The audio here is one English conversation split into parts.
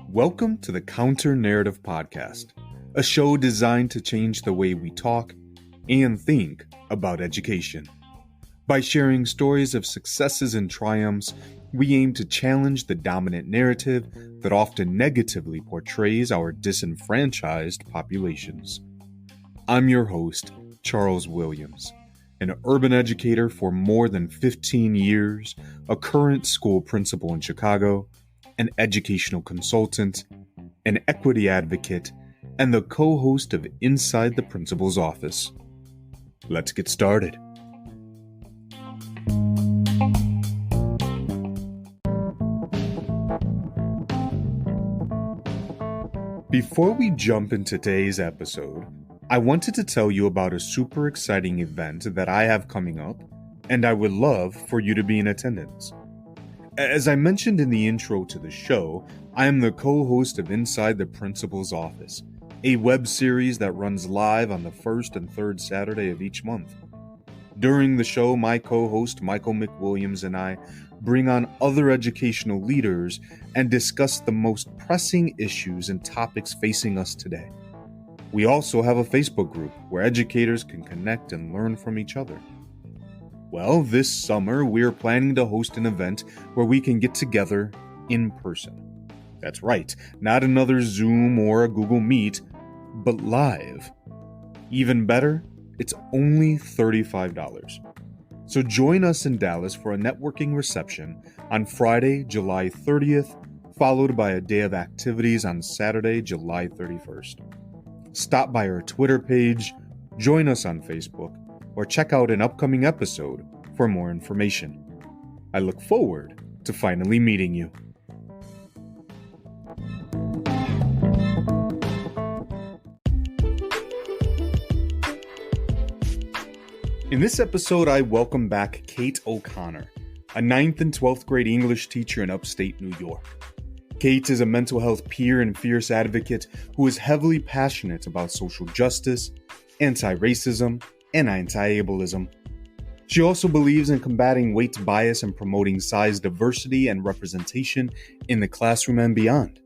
Welcome to the Counter Narrative Podcast, a show designed to change the way we talk and think about education. By sharing stories of successes and triumphs, we aim to challenge the dominant narrative that often negatively portrays our disenfranchised populations. I'm your host, Charles Williams, an urban educator for more than 15 years, a current school principal in Chicago, an educational consultant, an equity advocate, and the co-host of Inside the Principal's Office. Let's get started. Before we jump into today's episode, I wanted to tell you about a super exciting event that I have coming up, and I would love for you to be in attendance. As I mentioned in the intro to the show, I am the co-host of Inside the Principal's Office, a web series that runs live on the first and third Saturday of each month. During the show, my co-host Michael McWilliams and I bring on other educational leaders and discuss the most pressing issues and topics facing us today. We also have a Facebook group where educators can connect and learn from each other. Well, this summer, we're planning to host an event where we can get together in person. That's right, not another Zoom or a Google Meet, but live. Even better, it's only $35. So join us in Dallas for a networking reception on Friday, July 30th, followed by a day of activities on Saturday, July 31st. Stop by our Twitter page, join us on Facebook, or check out an upcoming episode for more information. I look forward to finally meeting you. In this episode, I welcome back Cait O'Connor, a 9th and 12th grade English teacher in upstate New York. Cait is a mental health peer and fierce advocate who is heavily passionate about social justice, anti-racism, and anti-ableism. She also believes in combating weight bias and promoting size diversity and representation in the classroom and beyond.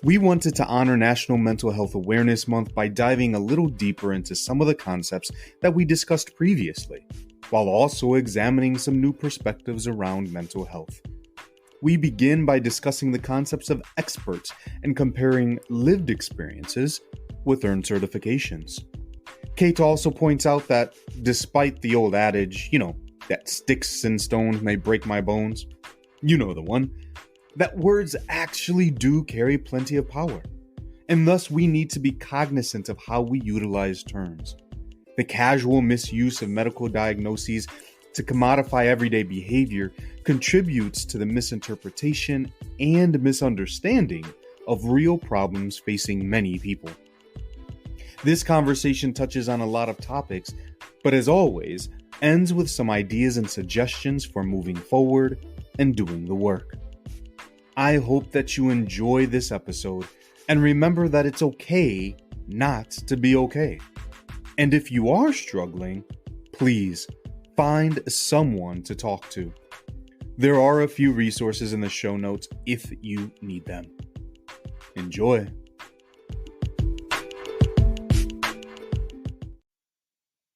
We wanted to honor National Mental Health Awareness Month by diving a little deeper into some of the concepts that we discussed previously, while also examining some new perspectives around mental health. We begin by discussing the concepts of experts and comparing lived experiences with earned certifications. Cait also points out that despite the old adage, that sticks and stones may break my bones, you know the one, that words actually do carry plenty of power, and thus we need to be cognizant of how we utilize terms. The casual misuse of medical diagnoses to commodify everyday behavior contributes to the misinterpretation and misunderstanding of real problems facing many people. This conversation touches on a lot of topics, but as always, ends with some ideas and suggestions for moving forward and doing the work. I hope that you enjoy this episode and remember that it's okay not to be okay. And if you are struggling, please find someone to talk to. There are a few resources in the show notes if you need them. Enjoy.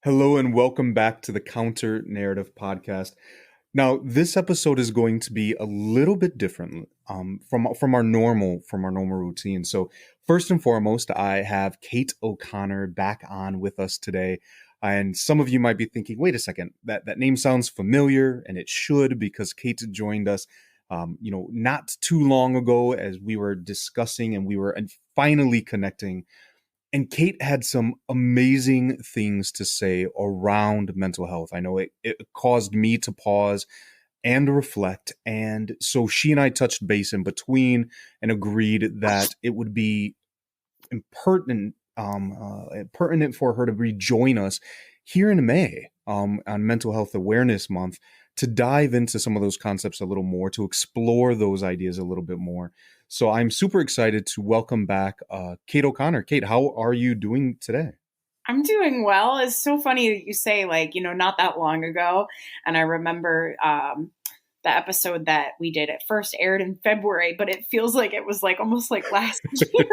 Hello and welcome back to the Counter Narrative Podcast. Now, this episode is going to be a little bit different from our normal routine. So, first and foremost, I have Cait O'Connor back on with us today. And some of you might be thinking, wait a second, that name sounds familiar, and it should, because Cait joined us not too long ago as we were discussing and we were finally connecting. And Cait had some amazing things to say around mental health. I know it caused me to pause and reflect. And so she and I touched base in between and agreed that it would be pertinent for her to rejoin us here in May on Mental Health Awareness Month to dive into some of those concepts a little more, to explore those ideas a little bit more. So I'm super excited to welcome back Cait O'Connor. Cait, how are you doing today? I'm doing well. It's so funny that you say, not that long ago. And I remember the episode that we did. It first aired in February, but it feels like it was like almost like last year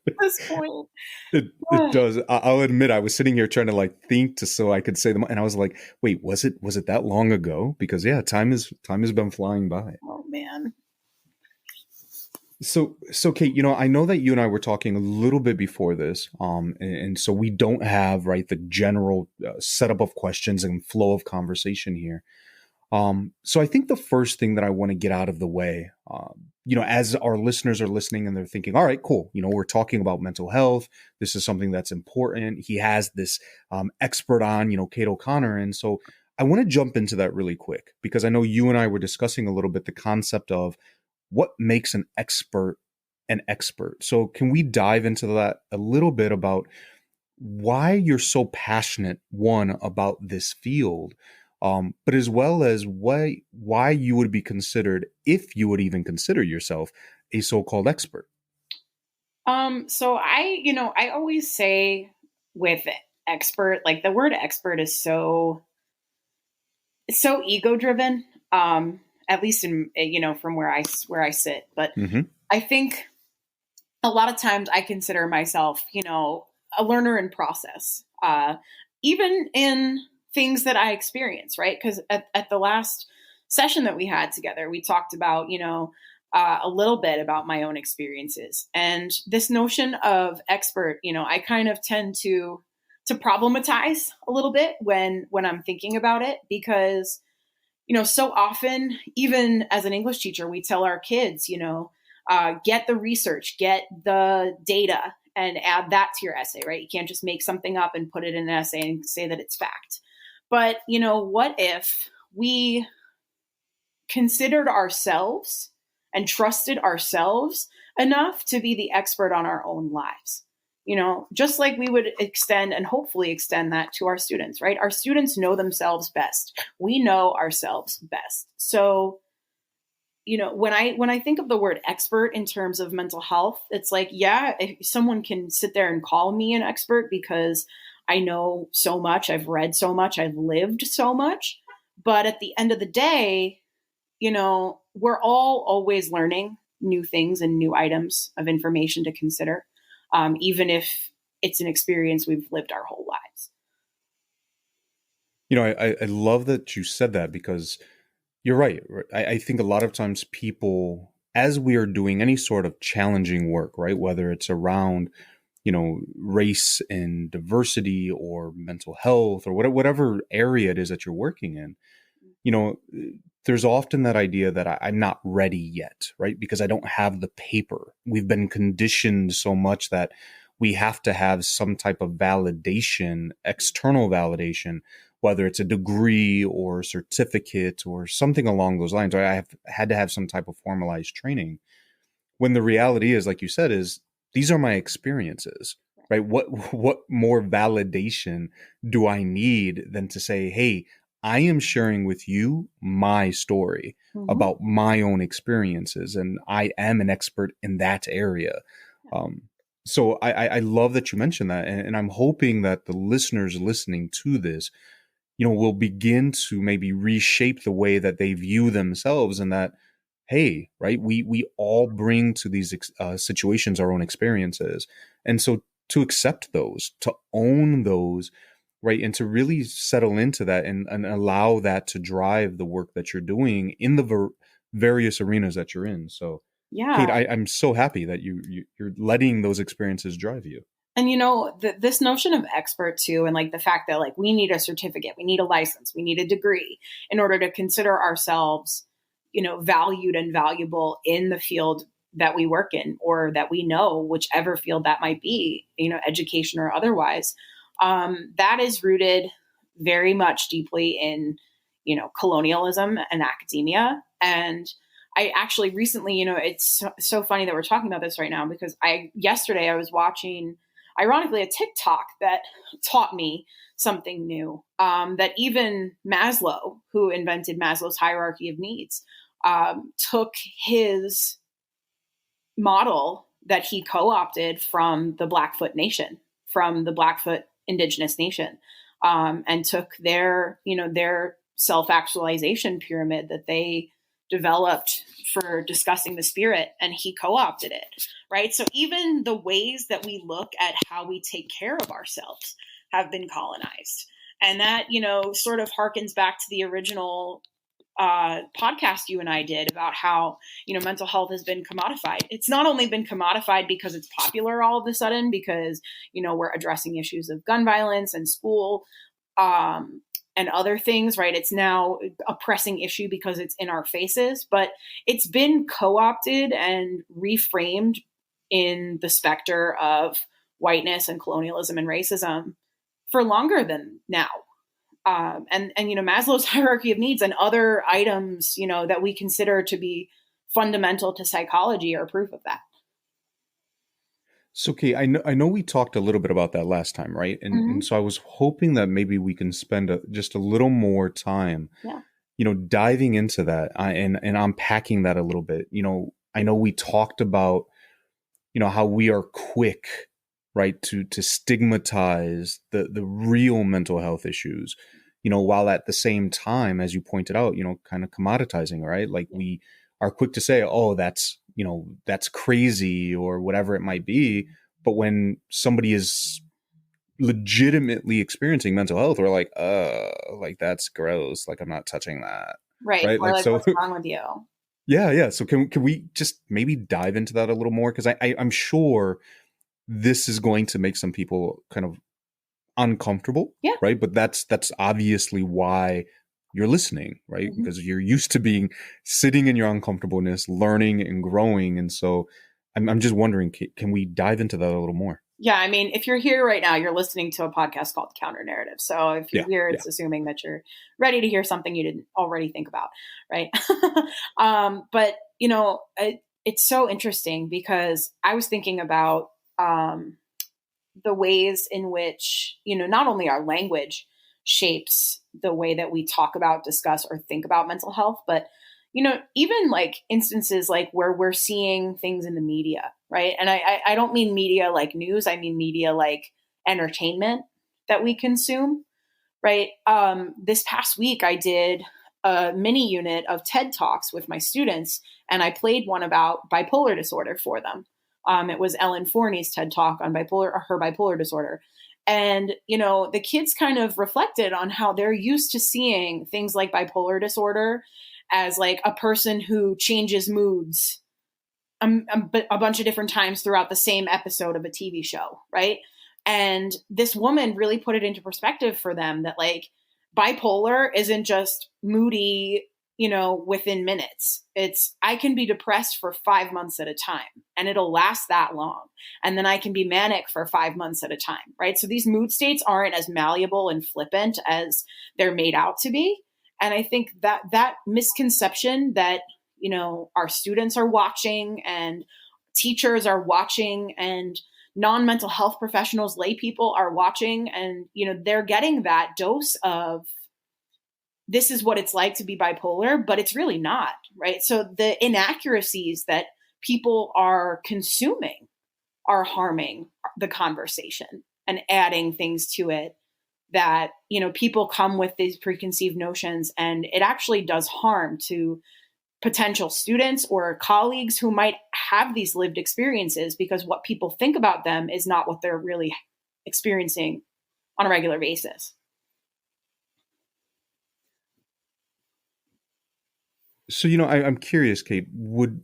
at this point. It does. I'll admit, I was sitting here trying to like think to so I could say them, and I was like, "Wait, was it that long ago?" Because yeah, time has been flying by. Oh man. So Cait, I know that you and I were talking a little bit before this, and so we don't have right the general setup of questions and flow of conversation here. So I think the first thing that I want to get out of the way, as our listeners are listening and they're thinking, all right, cool. We're talking about mental health. This is something that's important. He has this expert on, Cait O'Connor. And so I want to jump into that really quick because I know you and I were discussing a little bit the concept of what makes an expert an expert. So can we dive into that a little bit about why you're so passionate, one, about this field, but as well as why you would be considered, if you would even consider yourself, a so-called expert. So I always say with expert, like the word expert is it's so ego driven. At least in, from where I sit, but Mm-hmm. I think a lot of times I consider myself, a learner in process, even in things that I experience, right? Because at the last session that we had together, we talked about, a little bit about my own experiences and this notion of expert. I kind of tend to problematize a little bit when I'm thinking about it because, so often, even as an English teacher, we tell our kids, get the research, get the data, and add that to your essay, right? You can't just make something up and put it in an essay and say that it's fact. But, what if we considered ourselves and trusted ourselves enough to be the expert on our own lives? Just like we would extend and hopefully extend that to our students, right? Our students know themselves best. We know ourselves best. So, when I think of the word expert in terms of mental health, it's like, yeah, if someone can sit there and call me an expert because I know so much, I've read so much, I've lived so much. But at the end of the day, we're all always learning new things and new items of information to consider, even if it's an experience we've lived our whole lives. I love that you said that because you're right. I think a lot of times people, as we are doing any sort of challenging work, right, whether it's around, race and diversity or mental health or whatever area it is that you're working in, there's often that idea that I'm not ready yet, right? Because I don't have the paper. We've been conditioned so much that we have to have some type of validation, external validation, whether it's a degree or a certificate or something along those lines. I have had to have some type of formalized training. When the reality is, like you said, is these are my experiences, right? What more validation do I need than to say, hey, I am sharing with you my story about my own experiences, and I am an expert in that area. So I love that you mentioned that, and I'm hoping that the listeners listening to this, will begin to maybe reshape the way that they view themselves, and that, hey, right, we all bring to these situations our own experiences, and so to accept those, to own those, right, and to really settle into that and allow that to drive the work that you're doing in the various arenas that you're in. So, Yeah. Cait, I'm so happy that you're letting those experiences drive you. And this notion of expert too, and like the fact that like we need a certificate, we need a license, we need a degree in order to consider ourselves, valued and valuable in the field that we work in, or that we know, whichever field that might be, education or otherwise. That is rooted very much deeply in, colonialism and academia. And I actually recently, it's so funny that we're talking about this right now because yesterday I was watching, ironically, a TikTok that taught me something new, that even Maslow, who invented Maslow's hierarchy of needs, took his model that he co-opted from the Blackfoot Nation, from the Blackfoot Indigenous Nation, and took their self-actualization pyramid that they developed for discussing the spirit, and he co-opted it, right? So even the ways that we look at how we take care of ourselves have been colonized. And that, sort of harkens back to the original podcast you and I did about how, mental health has been commodified. It's not only been commodified because it's popular all of a sudden, because, we're addressing issues of gun violence and school, and other things, right? It's now a pressing issue because it's in our faces, but it's been co-opted and reframed in the specter of whiteness and colonialism and racism for longer than now. And Maslow's hierarchy of needs and other items, that we consider to be fundamental to psychology are proof of that. So, Kate, I know we talked a little bit about that last time, right? And so I was hoping that maybe we can spend just a little more time, diving into that and unpacking that a little bit. I know we talked about, how we are quick, right, to stigmatize the real mental health issues, while at the same time, as you pointed out, kind of commoditizing, right? Like we are quick to say, oh, that's crazy or whatever it might be. But when somebody is legitimately experiencing mental health, we're like, like that's gross. Like I'm not touching that. Right. Or like so, what's wrong with you? Yeah. So can we just maybe dive into that a little more? Because I'm sure this is going to make some people kind of uncomfortable. Yeah. Right. But that's obviously why you're listening, right? Mm-hmm. Because you're used to sitting in your uncomfortableness, learning and growing. And so I'm just wondering, can we dive into that a little more? Yeah. I mean, if you're here right now, you're listening to a podcast called Counter Narrative. So if you're here, it's assuming that you're ready to hear something you didn't already think about. Right. But it's so interesting because I was thinking about the ways in which, not only our language shapes the way that we talk about, discuss, or think about mental health, but, even like instances like where we're seeing things in the media, right? And I don't mean media like news, I mean media like entertainment that we consume, right? This past week, I did a mini unit of TED Talks with my students, and I played one about bipolar disorder for them. It was Ellen Forney's TED Talk on her bipolar disorder. And, the kids kind of reflected on how they're used to seeing things like bipolar disorder as like a person who changes moods a bunch of different times throughout the same episode of a TV show, right? And this woman really put it into perspective for them that like bipolar isn't just moody, within minutes. I can be depressed for 5 months at a time and it'll last that long. And then I can be manic for 5 months at a time, right? So these mood states aren't as malleable and flippant as they're made out to be. And I think that misconception that, our students are watching and teachers are watching and non-mental health professionals, lay people are watching, and, they're getting that dose of this is what it's like to be bipolar, but it's really not, right? So the inaccuracies that people are consuming are harming the conversation and adding things to it that, people come with these preconceived notions, and it actually does harm to potential students or colleagues who might have these lived experiences, because what people think about them is not what they're really experiencing on a regular basis. So, I'm curious, Cait, would,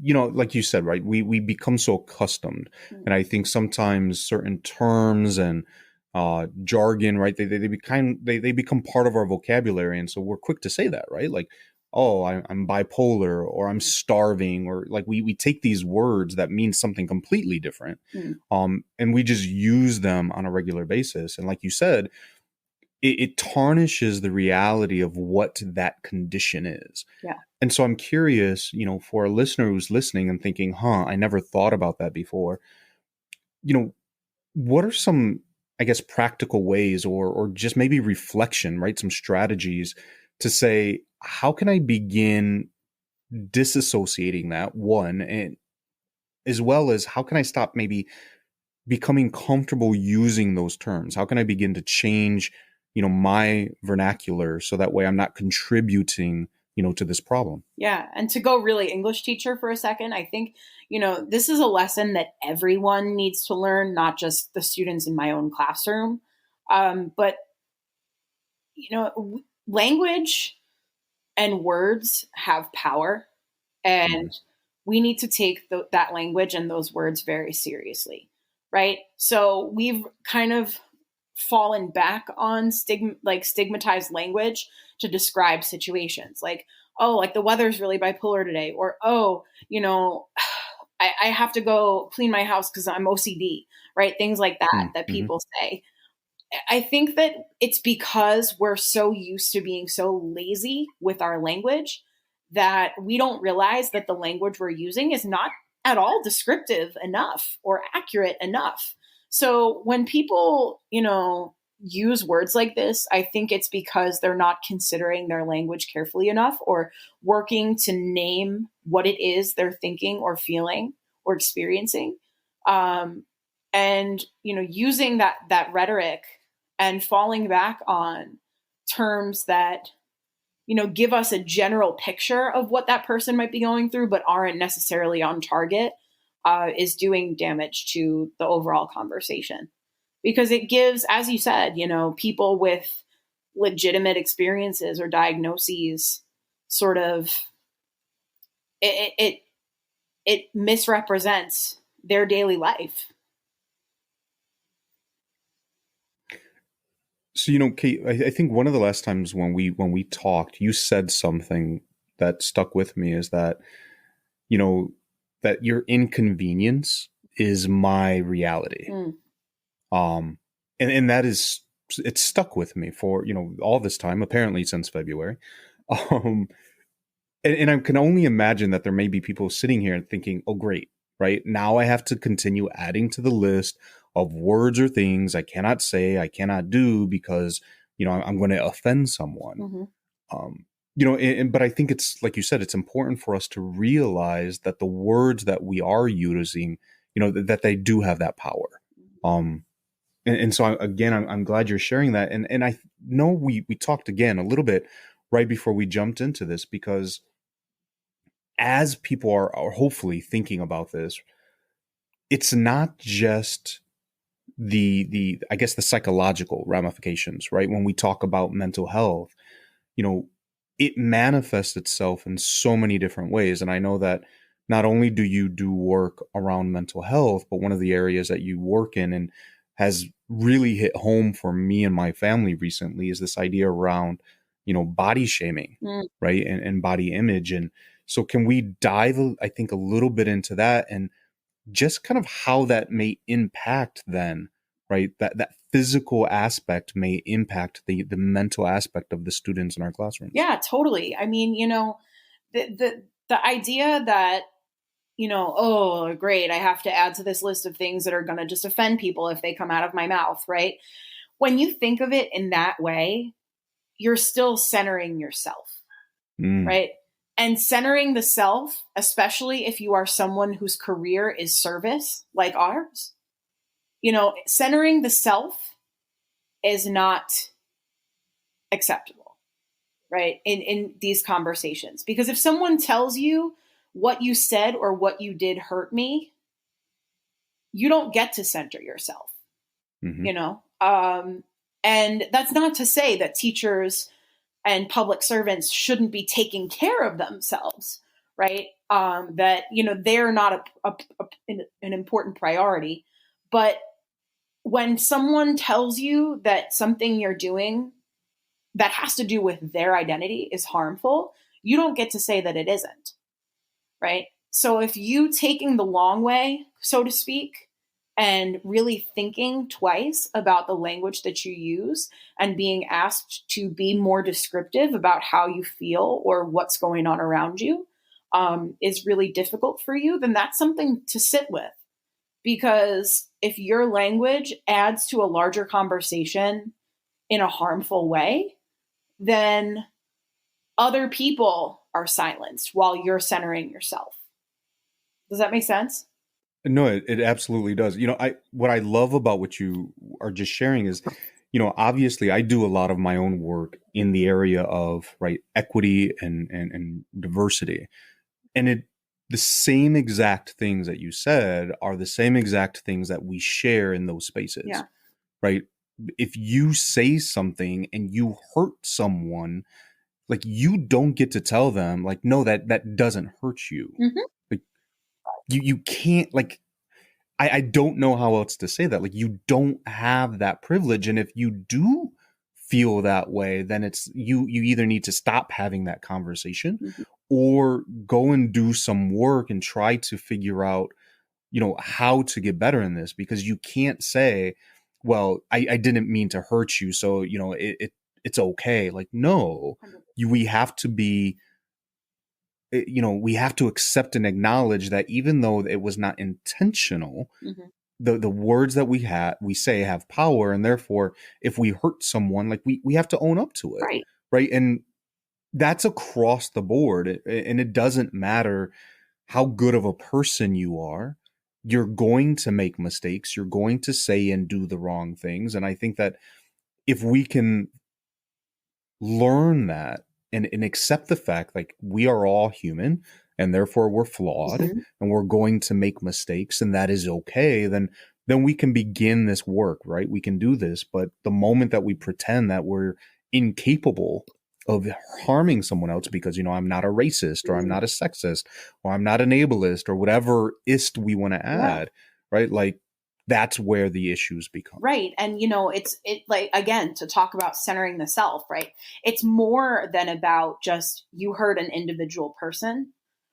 like you said, right, we become so accustomed. And I think sometimes certain terms and jargon, right, they become part of our vocabulary. And so we're quick to say that, right? Like, oh, I'm bipolar, or I'm starving, or like we take these words that mean something completely different. And we just use them on a regular basis. And like you said, it tarnishes the reality of what that condition is. Yeah. And so I'm curious, for a listener who's listening and thinking, I never thought about that before, what are some, I guess, practical ways or just maybe reflection, right? Some strategies to say, how can I begin disassociating that, one, and as well as how can I stop maybe becoming comfortable using those terms? How can I begin to change my vernacular so that way I'm not contributing to this problem. Yeah. And to go really English teacher for a second, I think, this is a lesson that everyone needs to learn, not just the students in my own classroom. But, language and words have power, and we need to take that language and those words very seriously. Right. So we've kind of fallen back on stigmatized language to describe situations like, oh, like the weather's really bipolar today, or, oh, I have to go clean my house because I'm OCD, right? Things like that people say. I think that it's because we're so used to being so lazy with our language that we don't realize that the language we're using is not at all descriptive enough or accurate enough. So when people, use words like this, I think it's because they're not considering their language carefully enough or working to name what it is they're thinking or feeling or experiencing. And, using that rhetoric and falling back on terms that, give us a general picture of what that person might be going through, but aren't necessarily on target, is doing damage to the overall conversation. Because it gives, as you said, people with legitimate experiences or diagnoses sort of, it misrepresents their daily life. So, Cait, I think one of the last times when we talked, you said something that stuck with me, is that, that your inconvenience is my reality. And that is, it's stuck with me for, all this time, apparently since February. And I can only imagine that there may be people sitting here and thinking, oh, great, right? Now I have to continue adding to the list of words or things I cannot say, I cannot do because, I'm going to offend someone. But I think it's, like you said, it's important for us to realize that the words that we are using, that they do have that power. And so again, I'm glad you're sharing that. And I know we talked again a little bit right before we jumped into this, because as people are hopefully thinking about this, it's not just the I guess the psychological ramifications, right? When we talk about mental health, it manifests itself in so many different ways. And I know that not only do you do work around mental health, but one of the areas that you work in and has really hit home for me and my family recently is this idea around, body shaming, right? And body image. And so can we dive, I think, a little bit into that and just kind of how that may impact then, right? That physical aspect may impact the mental aspect of the students in our classrooms. Yeah, totally. I mean, the idea that, oh, great, I have to add to this list of things that are going to just offend people if they come out of my mouth, right? When you think of it in that way, you're still centering yourself, right? And centering the self, especially if you are someone whose career is service like ours, centering the self is not acceptable, right? In these conversations, because if someone tells you what you said or what you did hurt me, you don't get to center yourself, and that's not to say that teachers and public servants shouldn't be taking care of themselves, right? That, they're not an important priority. But when someone tells you that something you're doing that has to do with their identity is harmful, you don't get to say that it isn't, right? So if you taking the long way, so to speak, and really thinking twice about the language that you use and being asked to be more descriptive about how you feel or what's going on around you is really difficult for you, then that's something to sit with. Because if your language adds to a larger conversation in a harmful way, then other people are silenced while you're centering yourself. Does that make sense? No, it absolutely does. What I love about what you are just sharing is, obviously I do a lot of my own work in the area of right equity and diversity. And the same exact things that you said are the same exact things that we share in those spaces. Yeah. Right? If you say something and you hurt someone, like you don't get to tell them like, no, that doesn't hurt you. Like you can't, like, I don't know how else to say that. Like you don't have that privilege. And if you do feel that way, then it's you either need to stop having that conversation or go and do some work and try to figure out, how to get better in this, because you can't say, well, I didn't mean to hurt you, so, it's okay. Like, no, we have to be, we have to accept and acknowledge that even though it was not intentional, the words that we say have power, and therefore if we hurt someone, like we have to own up to it. Right. And that's across the board, and it doesn't matter how good of a person you are. You're going to make mistakes, you're going to say and do the wrong things, and I think that if we can learn that and accept the fact, like, we are all human and therefore we're flawed and we're going to make mistakes, and that is okay, then we can begin this work, right? We can do this. But the moment that we pretend that we're incapable of harming someone else because, I'm not a racist, or I'm not a sexist, or I'm not an ableist, or whatever ist we want to add, right? Like, that's where the issues become. Right. And, it's like, again, to talk about centering the self, right? It's more than about just you hurt an individual person,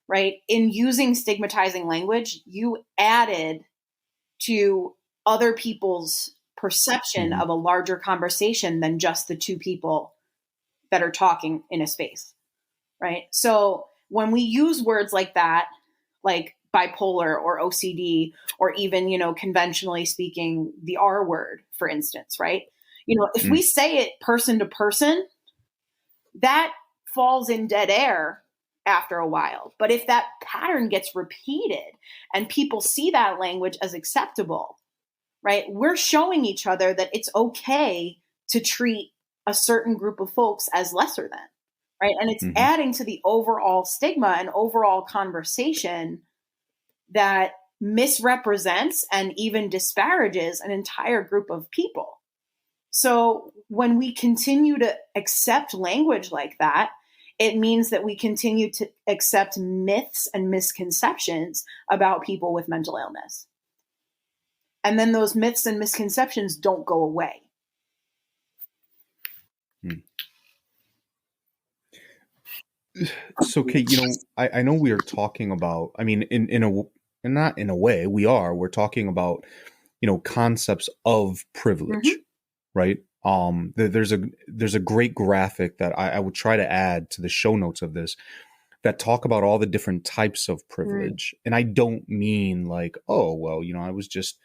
right? In using stigmatizing language, you added to other people's perception of a larger conversation than just the two people that are talking in a space, right? So when we use words like that, like bipolar or OCD, or even, conventionally speaking, the R word, for instance, right? If we say it person to person, that falls in dead air after a while. But if that pattern gets repeated and people see that language as acceptable, right? We're showing each other that it's okay to treat a certain group of folks as lesser than, right? And it's adding to the overall stigma and overall conversation that misrepresents and even disparages an entire group of people. So when we continue to accept language like that, it means that we continue to accept myths and misconceptions about people with mental illness. And then those myths and misconceptions don't go away. So, Cait, I know we are talking about, I mean, not in a way, we're talking about, concepts of privilege, right? There's a great graphic that I would try to add to the show notes of this that talk about all the different types of privilege. And I don't mean like, oh, well, I was just,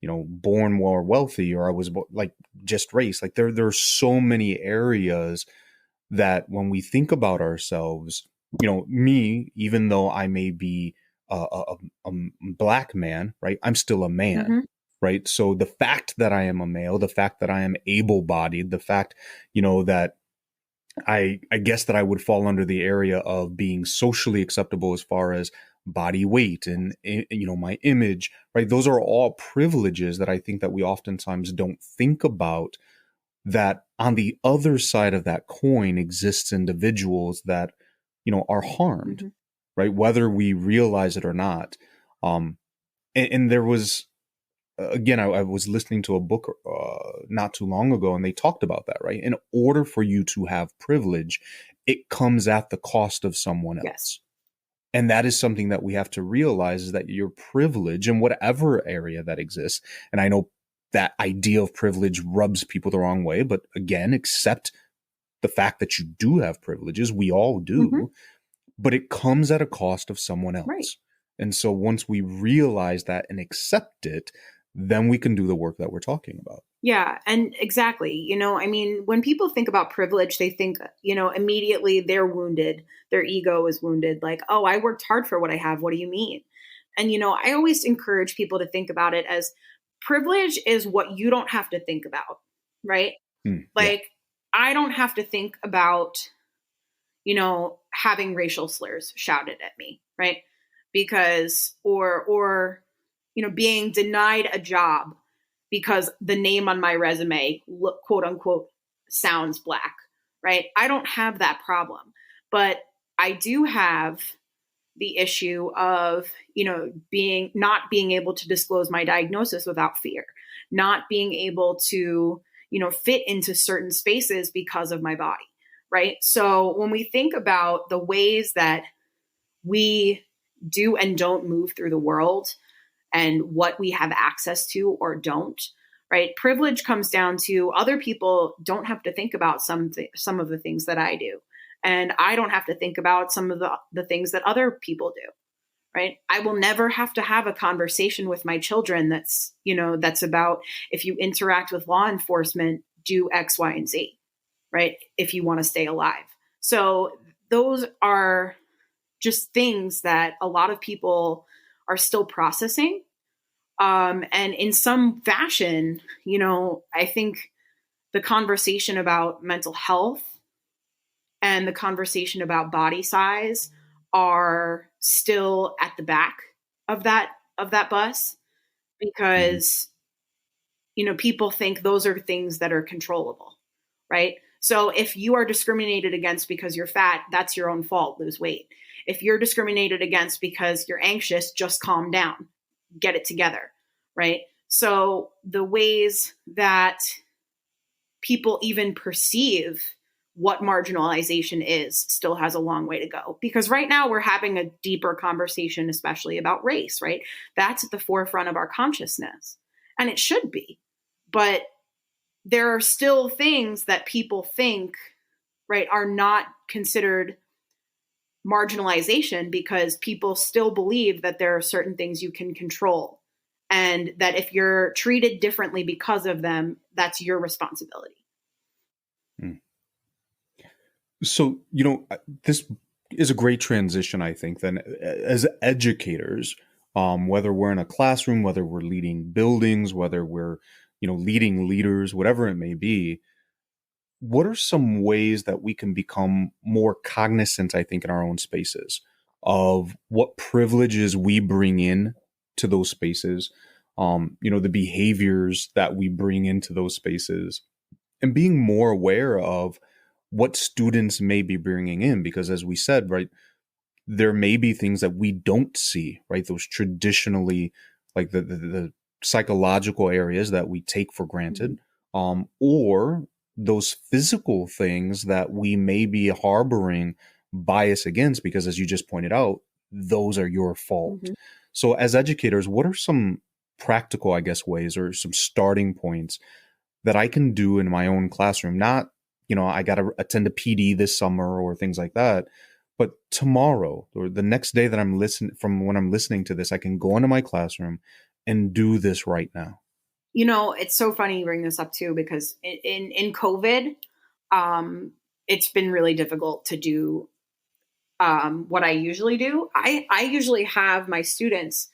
born more wealthy, or I was like just race. Like there are so many areas that when we think about ourselves, me, even though I may be a black man, right? I'm still a man, right? So the fact that I am a male, the fact that I am able-bodied, the fact, that I guess that I would fall under the area of being socially acceptable as far as body weight and, my image, right? Those are all privileges that I think that we oftentimes don't think about, that on the other side of that coin exists individuals that, are harmed, right? Whether we realize it or not. And there was, again, I was listening to a book not too long ago, and they talked about that, right? In order for you to have privilege, it comes at the cost of someone else. Yes. And that is something that we have to realize, is that your privilege in whatever area that exists. And I know that idea of privilege rubs people the wrong way, but again, accept the fact that you do have privileges. We all do, but it comes at a cost of someone else. Right. And so once we realize that and accept it, then we can do the work that we're talking about. Yeah. And exactly. When people think about privilege, they think, immediately they're wounded. Their ego is wounded. Like, oh, I worked hard for what I have. What do you mean? And, I always encourage people to think about it as privilege is what you don't have to think about. right? Yeah. Like, I don't have to think about, having racial slurs shouted at me, right? Because, or, being denied a job because the name on my resume, quote unquote, sounds black, right? I don't have that problem, but I do have the issue of, not being able to disclose my diagnosis without fear, not being able to, fit into certain spaces because of my body, right? So when we think about the ways that we do and don't move through the world and what we have access to or don't, right? Privilege comes down to other people don't have to think about some of the things that I do. And I don't have to think about some of the things that other people do, right? I will never have to have a conversation with my children that's about, if you interact with law enforcement, do X, Y, and Z, right? If you want to stay alive. So those are just things that a lot of people are still processing. And in some fashion, I think the conversation about mental health and the conversation about body size are still at the back of that bus, Mm-hmm. because people think those are things that are controllable, right? So if you are discriminated against because you're fat, that's your own fault, lose weight. If you're discriminated against because you're anxious, just calm down, get it together, right? So the ways that people even perceive what marginalization is still has a long way to go, because right now we're having a deeper conversation, especially about race, right? That's at the forefront of our consciousness, and it should be. But there are still things that people think, right, are not considered marginalization, because people still believe that there are certain things you can control, and that if you're treated differently because of them, that's your responsibility. Mm. So, this is a great transition, I think, then as educators, whether we're in a classroom, whether we're leading buildings, whether we're, leading leaders, whatever it may be, what are some ways that we can become more cognizant, I think, in our own spaces of what privileges we bring in to those spaces, the behaviors that we bring into those spaces, and being more aware of what students may be bringing in, because as we said, right, there may be things that we don't see, right, those traditionally, like the psychological areas that we take for granted, or those physical things that we may be harboring bias against, because as you just pointed out, those are your fault. Mm-hmm. So as educators, what are some practical, I guess, ways or some starting points that I can do in my own classroom? Not, I got to attend a PD this summer or things like that, but tomorrow or the next day that I'm listening, from when I'm listening to this, I can go into my classroom and do this right now. It's so funny you bring this up too, because in COVID, it's been really difficult to do what I usually do. I usually have my students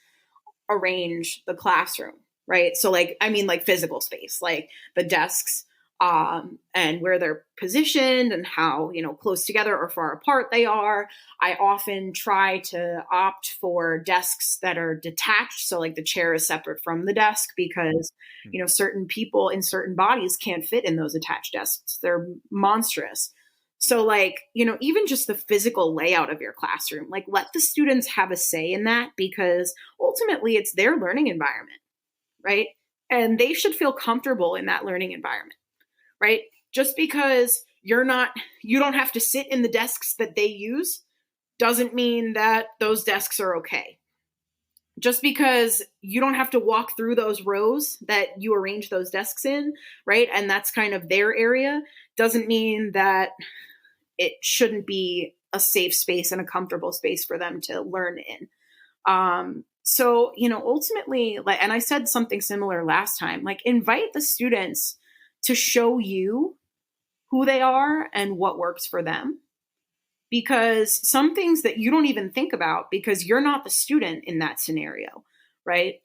arrange the classroom, right? So like physical space, like the desks, and where they're positioned and how, close together or far apart they are. I often try to opt for desks that are detached. So like the chair is separate from the desk, because, certain people in certain bodies can't fit in those attached desks. They're monstrous. So even just the physical layout of your classroom, like let the students have a say in that, because ultimately it's their learning environment, right? And they should feel comfortable in that learning environment, right? Just because you don't have to sit in the desks that they use doesn't mean that those desks are okay. Just because you don't have to walk through those rows that you arrange those desks in, right? And that's kind of their area, doesn't mean that it shouldn't be a safe space and a comfortable space for them to learn in. So, ultimately, and I said something similar last time, invite the students to show you who they are and what works for them. Because some things that you don't even think about, because you're not the student in that scenario, right?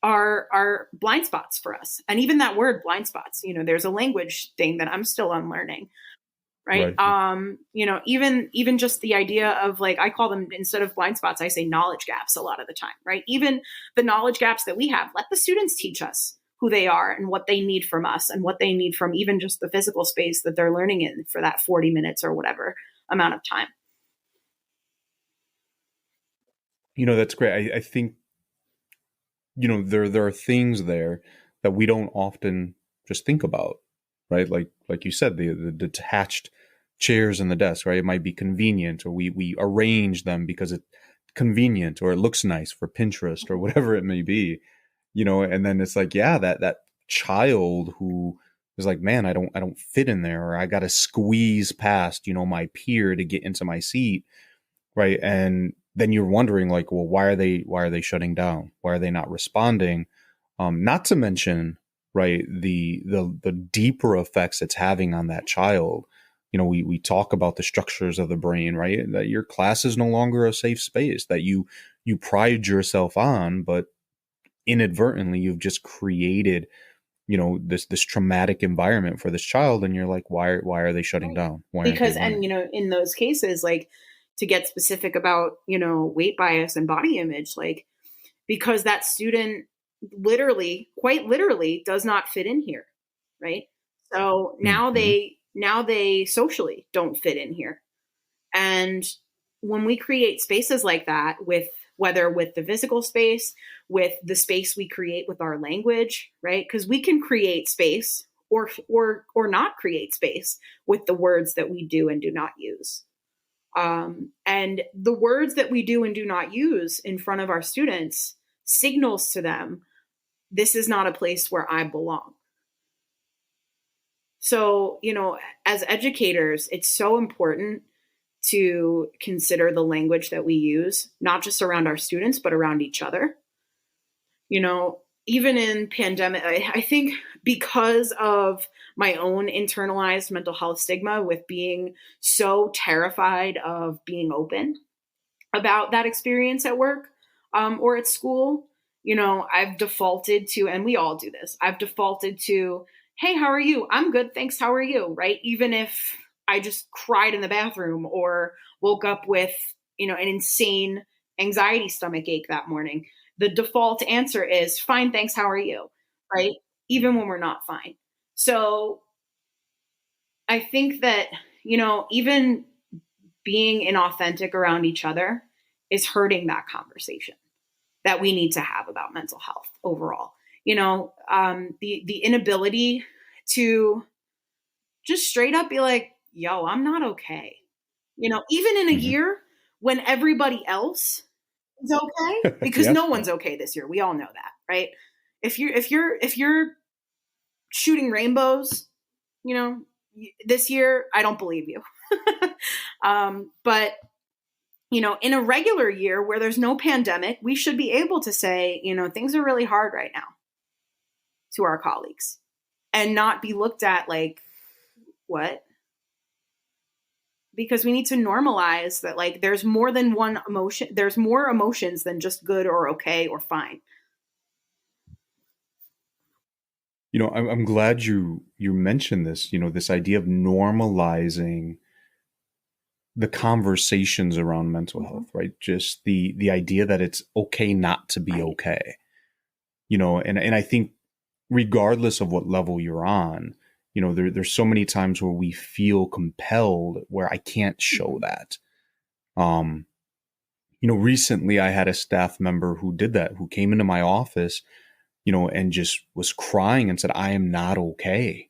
are blind spots for us. And even that word blind spots, there's a language thing that I'm still unlearning. Right. Right. Even just the idea of, like, I call them, instead of blind spots, I say knowledge gaps a lot of the time, right? Even the knowledge gaps that we have, let the students teach us who they are and what they need from us and what they need from even just the physical space that they're learning in for that 40 minutes or whatever amount of time. That's great. I think, there are things there that we don't often just think about, right? Like you said, the detached chairs and the desk, right? It might be convenient, or we arrange them because it's convenient, or it looks nice for Pinterest or whatever it may be, and then it's like, yeah, that child who is like, man, I don't fit in there, or I got to squeeze past, my peer to get into my seat, right? And then you're wondering, like, well, why are they shutting down? Why are they not responding? Not to mention, right, the deeper effects it's having on that child. We talk about the structures of the brain, right? That your class is no longer a safe space that you pride yourself on, but inadvertently you've just created, this traumatic environment for this child, and you're like, why are they shutting down? Why aren't they Because, learning? and in those cases, like, to get specific about, weight bias and body image, like, because that student literally, quite literally, does not fit in here, right? So Mhm. now they socially don't fit in here. And when we create spaces like that, whether with the physical space, with the space we create with our language, right? Because we can create space or not create space with the words that we do and do not use. And the words that we do and do not use in front of our students signals to them, this is not a place where I belong. So, as educators, it's so important to consider the language that we use, not just around our students, but around each other. Even in pandemic, I think, because of my own internalized mental health stigma with being so terrified of being open about that experience at work, or at school, I've defaulted to, and we all do this, I've defaulted to, hey, how are you? I'm good, thanks. How are you? Right? Even if I just cried in the bathroom or woke up with, an insane anxiety stomach ache that morning, the default answer is fine, thanks. How are you? Right? Even when we're not fine. So I think that, even being inauthentic around each other is hurting that conversation that we need to have about mental health overall. The inability to just straight up be like, yo, I'm not okay. Even in a Mhm. year when everybody else is okay, because Yep. no one's okay this year. We all know that, right? If you're shooting rainbows, you know, this year, I don't believe you. But in a regular year where there's no pandemic, we should be able to say, things are really hard right now to our colleagues and not be looked at like, what? Because we need to normalize that, like, there's more than one emotion. There's more emotions than just good or okay or fine. I'm glad you mentioned this. This idea of normalizing the conversations around mental Mm-hmm. health, right? Just the idea that it's okay not to be Right. okay. And I think regardless of what level you're on, there's so many times where we feel compelled where I can't show Mm-hmm. that. Um, recently I had a staff member who did that, who came into my office, and just was crying and said, I am not okay.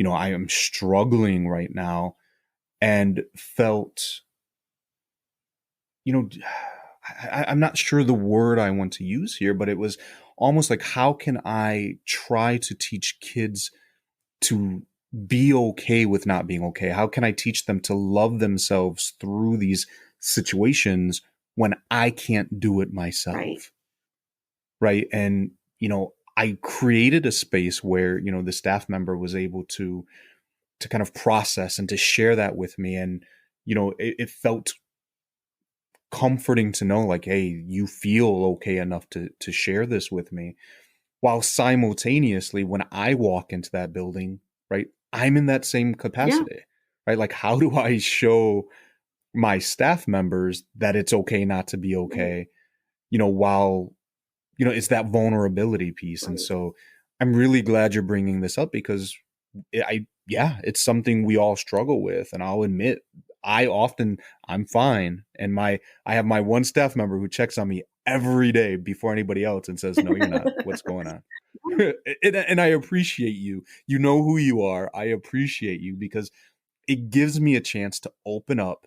I am struggling right now, and felt, you know, I'm not sure the word I want to use here, but it was almost like, how can I try to teach kids to be okay with not being okay? How can I teach them to love themselves through these situations when I can't do it Right. myself? Right. And, I created a space where, the staff member was able to kind of process and to share that with me. And, it felt comforting to know, like, hey, you feel okay enough to share this with me. While simultaneously, when I walk into that building, right, I'm in that same Yeah. capacity, right? Like, how do I show my staff members that it's okay not to be Right. okay, while, it's that vulnerability piece. And Right. so I'm really glad you're bringing this up because yeah, it's something we all struggle with. And I'll admit, I'm fine. And I have my one staff member who checks on me every day before anybody else and says, no, you're not. What's going on? And I appreciate you. You know who you are. I appreciate you because it gives me a chance to open up,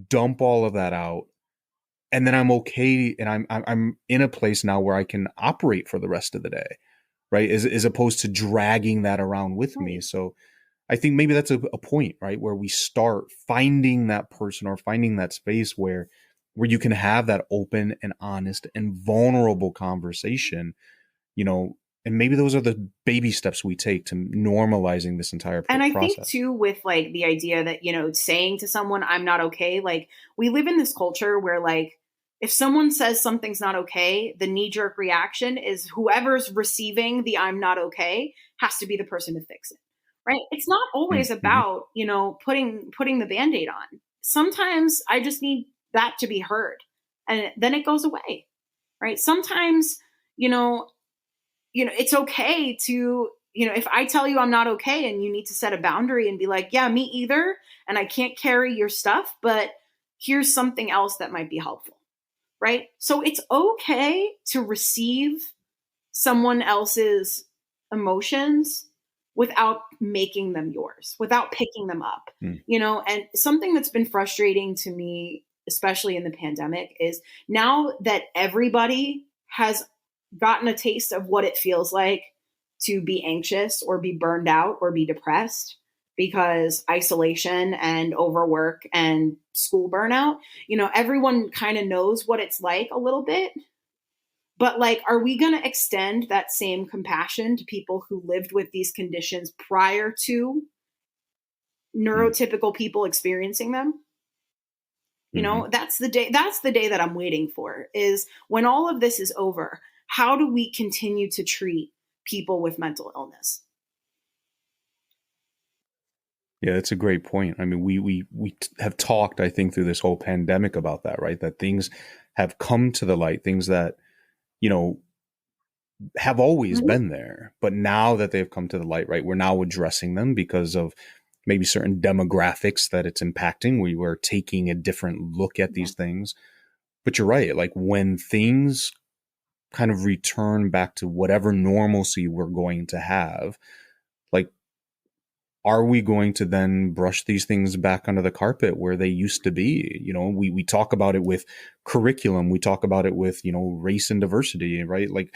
dump all of that out, and then I'm okay, and I'm in a place now where I can operate for the rest of the day, right? As opposed to dragging that around with me. Right. So I think maybe that's a point, right, where we start finding that person or finding that space where you can have that open and honest and vulnerable conversation, you know, and maybe those are the baby steps we take to normalizing this entire And I think process. too, with like the idea that, saying to someone, I'm not okay, like we live in this culture where like if someone says something's not okay, the knee jerk reaction is whoever's receiving the I'm not okay has to be the person to fix it. Right. It's not always Mm-hmm. about, putting the band-aid on. Sometimes I just need that to be heard and then it goes away. Right. Sometimes, you know, it's okay to, if I tell you I'm not okay and you need to set a boundary and be like, yeah, me either. And I can't carry your stuff, but here's something else that might be helpful. Right. So it's okay to receive someone else's emotions without making them yours, without picking them up, Mm. and something that's been frustrating to me, especially in the pandemic, is now that everybody has gotten a taste of what it feels like to be anxious or be burned out or be depressed because isolation and overwork and school burnout, everyone kind of knows what it's like a little bit. But like, are we going to extend that same compassion to people who lived with these conditions prior to Mm. neurotypical people experiencing them? Mm-hmm. That's the day that I'm waiting for, is when all of this is over, how do we continue to treat people with mental illness? Yeah, that's a great point. I mean, we have talked, I think, through this whole pandemic about that, right? That things have come to the light, things that, you know, have always Mm-hmm. been there, but now that they've come to the light, right, we're now addressing them because of maybe certain demographics that it's impacting. We were taking a different look at Yeah. these things. But you're right, like when things kind of return back to whatever normalcy we're going to have, like, are we going to then brush these things back under the carpet where they used to be? We talk about it with curriculum. We talk about it with, race and diversity, right? Like,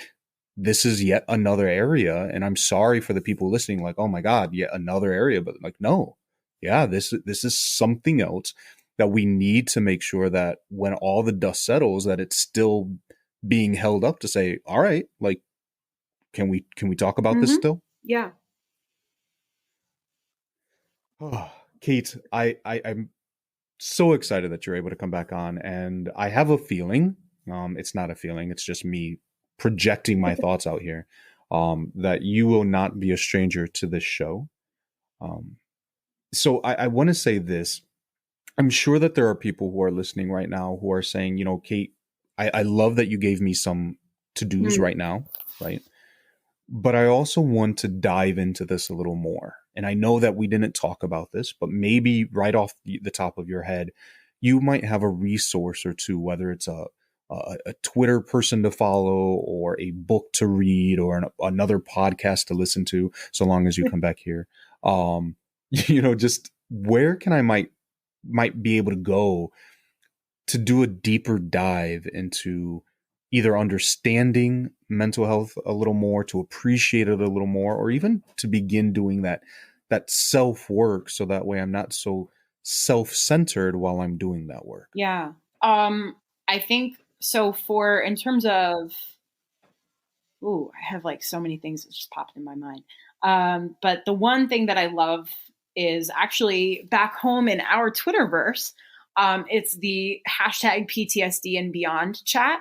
this is yet another area. And I'm sorry for the people listening, like, oh my God, yet another area. But like, no, yeah, this is something else that we need to make sure that when all the dust settles, that it's still being held up to say, all right, like, can we talk about this Mm-hmm. still? Yeah. Oh, Cait, I'm so excited that you're able to come back on. And I have a feeling, it's not a feeling, it's just me projecting my thoughts out here, that you will not be a stranger to this show. Um, so I want to say this. I'm sure that there are people who are listening right now who are saying, Cait, I love that you gave me some to dos Mm. right now, right? But I also want to dive into this a little more. And I know that we didn't talk about this, but maybe right off the top of your head, you might have a resource or two, whether it's a Twitter person to follow or a book to read or another podcast to listen to, so long as you come back here. Um, just where can I might be able to go to do a deeper dive into either understanding mental health a little more, to appreciate it a little more, or even to begin doing that self work, so that way I'm not so self-centered while I'm doing that work. Yeah. I think so. For in terms of, ooh, I have like so many things that just popped in my mind. But the one thing that I love is actually back home in our Twitterverse. It's the hashtag PTSD and Beyond chat.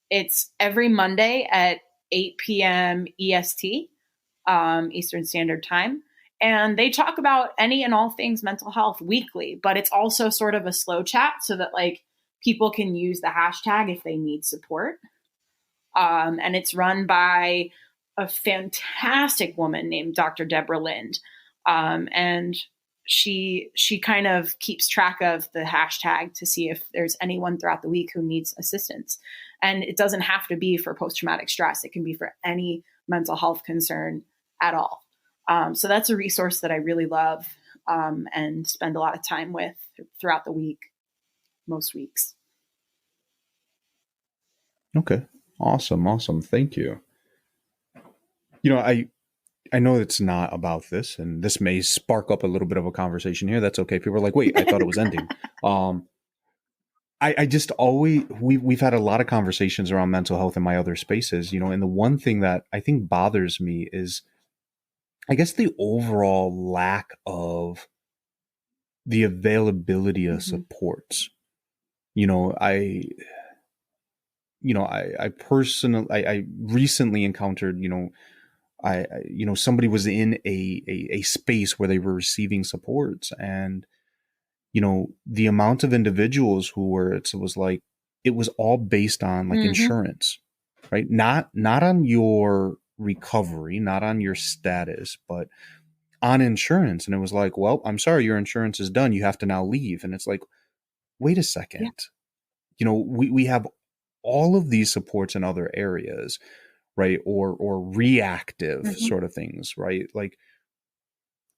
It's every Monday at 8 p.m. EST, Eastern Standard Time. And they talk about any and all things mental health weekly, but it's also sort of a slow chat so that like people can use the hashtag if they need support. And it's run by a fantastic woman named Dr. Deborah Lind. And she kind of keeps track of the hashtag to see if there's anyone throughout the week who needs assistance. And it doesn't have to be for post-traumatic stress. It can be for any mental health concern at all. So that's a resource that I really love and spend a lot of time with throughout the week, most weeks. Okay. Awesome. Thank you. I know it's not about this, and this may spark up a little bit of a conversation here. That's okay. People are like, wait, I thought it was ending. I just always, we've had a lot of conversations around mental health in my other spaces, and the one thing that I think bothers me is, I guess, the overall lack of the availability of supports. I personally, I recently encountered, somebody was in a space where they were receiving supports, and, the amount of individuals who were, it was like, it was all based on like insurance, right? Not on your recovery, not on your status, but on insurance. And it was like, well, I'm sorry, your insurance is done. You have to now leave. And it's like, wait a second. Yeah. We have all of these supports in other areas, right? Or reactive sort of things, right? Like,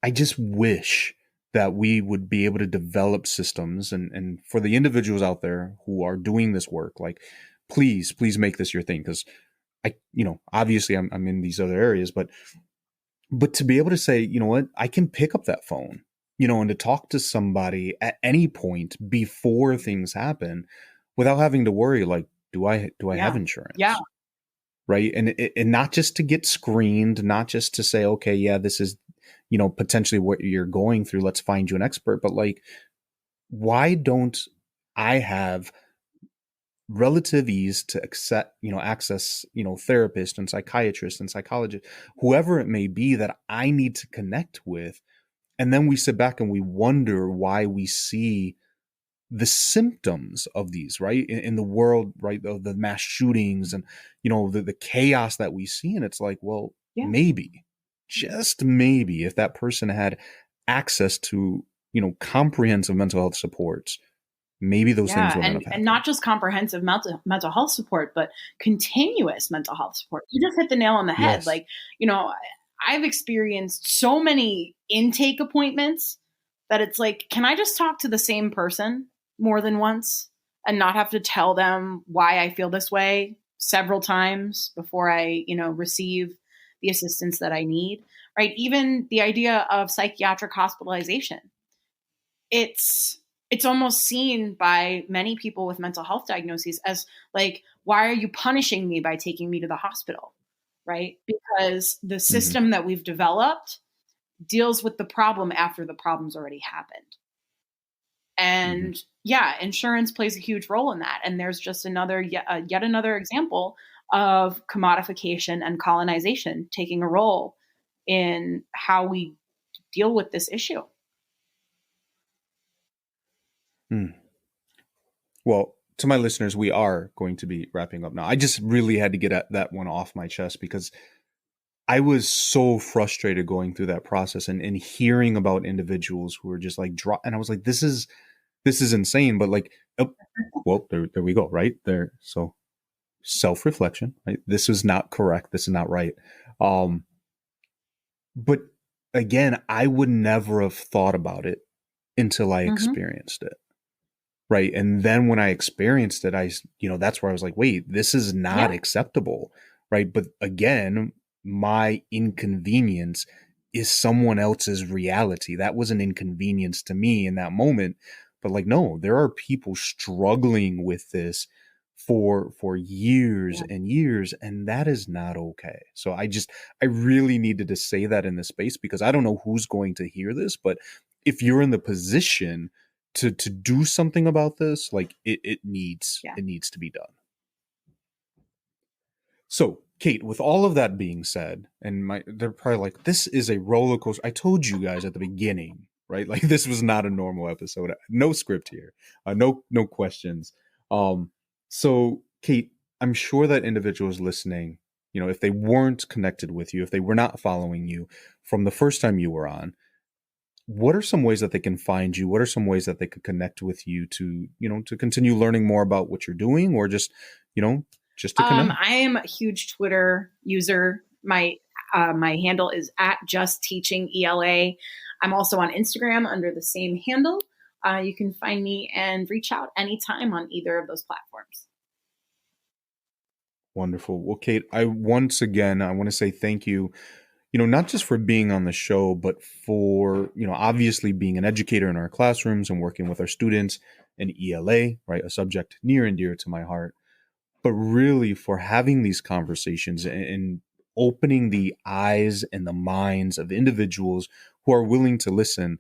I just wish that we would be able to develop systems, and for the individuals out there who are doing this work, like, please make this your thing. Because obviously I'm in these other areas, but to be able to say, you know what, I can pick up that phone, and to talk to somebody at any point before things happen without having to worry, like, do I have insurance? Yeah. Right. And not just to get screened, not just to say, okay, yeah, this is, potentially what you're going through. Let's find you an expert. But like, why don't I have relative ease to access therapists and psychiatrists and psychologists, whoever it may be that I need to connect with. And then we sit back and we wonder why we see the symptoms of these, right? In the world, right, of the mass shootings and, the chaos that we see. And it's like, well, maybe, just maybe, if that person had access to, comprehensive mental health supports, maybe those things wouldn't have happened. And not just comprehensive mental health support, but continuous mental health support. You just hit the nail on the head. Yes. Like, I've experienced so many intake appointments that it's like, can I just talk to the same person more than once and not have to tell them why I feel this way several times before I, receive the assistance that I need, right? Even the idea of psychiatric hospitalization. It's almost seen by many people with mental health diagnoses as like, why are you punishing me by taking me to the hospital, right? Because the system that we've developed deals with the problem after the problem's already happened. And insurance plays a huge role in that. And there's just yet another example of commodification and colonization taking a role in how we deal with this issue. Well, to my listeners, we are going to be wrapping up now. I just really had to get that one off my chest because I was so frustrated going through that process and hearing about individuals who were just like, and I was like, this is insane. But like, oh, well, there we go. Right there. So self-reflection, right? This is not correct. This is not right. But again, I would never have thought about it until I experienced it. Right. And then when I experienced it, that's where I was like, wait, this is not acceptable. Right. But again, my inconvenience is someone else's reality. That was an inconvenience to me in that moment. But like, no, there are people struggling with this for years and years, and that is not okay. So I really needed to say that in this space because I don't know who's going to hear this, but if you're in the position to do something about this, like it needs to be done. So, Cait, with all of that being said, and they're probably like, this is a roller coaster. I told you guys at the beginning, right? Like, this was not a normal episode. No script here. No questions. So, Cait, I'm sure that individuals listening, if they weren't connected with you, if they were not following you from the first time you were on, what are some ways that they can find you? What are some ways that they could connect with you to continue learning more about what you're doing, or just to connect? I am a huge Twitter user. My handle is @JustTeachingELA. I'm also on Instagram under the same handle. You can find me and reach out anytime on either of those platforms. Wonderful. Well, Cait, I want to say thank you, not just for being on the show, but for, obviously being an educator in our classrooms and working with our students in ELA, right? A subject near and dear to my heart, but really for having these conversations and opening the eyes and the minds of individuals who are willing to listen,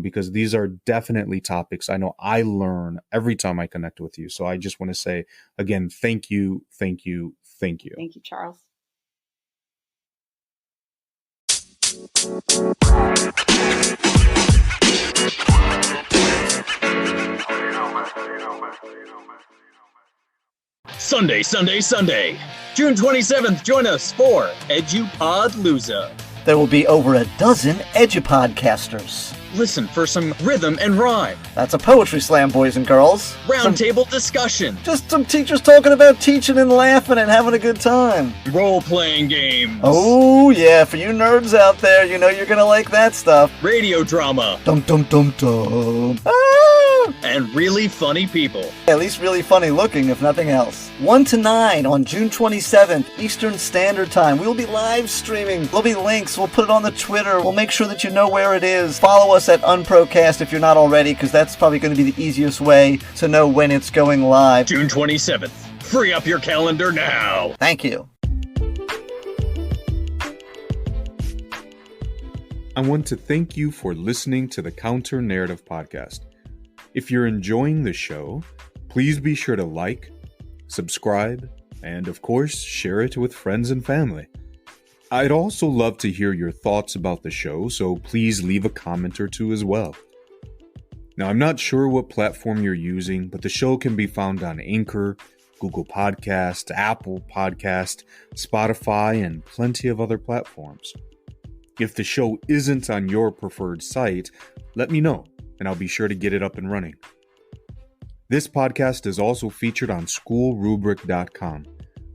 because these are definitely topics I know I learn every time I connect with you. So I just want to say again, thank you. Thank you, Charles. Sunday. June 27th, join us for EduPodLoza. There will be over a dozen EduPodcasters. Listen for some rhythm and rhyme. That's a poetry slam, boys and girls. Roundtable discussion. Just some teachers talking about teaching and laughing and having a good time. Role-playing games. Oh, yeah, for you nerds out there, you're gonna like that stuff. Radio drama. Dum dum dum dum. Ah! And really funny people. At least really funny looking, if nothing else. 1 to 9 on June 27th, Eastern Standard Time. We'll be live streaming. There'll be links. We'll put it on the Twitter. We'll make sure that you know where it is. Follow us at Unprocast if you're not already, because that's probably going to be the easiest way to know when it's going live. June 27th. Free up your calendar now. Thank you. I want to thank you for listening to the Counter Narrative Podcast. If you're enjoying the show, please be sure to like, subscribe, and of course, share it with friends and family. I'd also love to hear your thoughts about the show, so please leave a comment or two as well. Now, I'm not sure what platform you're using, but the show can be found on Anchor, Google Podcast, Apple Podcast, Spotify, and plenty of other platforms. If the show isn't on your preferred site, let me know, and I'll be sure to get it up and running. This podcast is also featured on schoolrubric.com,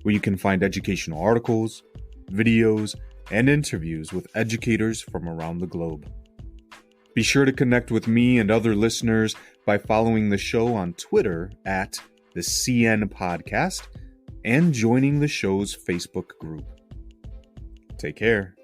where you can find educational articles, videos, and interviews with educators from around the globe. Be sure to connect with me and other listeners by following the show on Twitter at the CN Podcast and joining the show's Facebook group. Take care.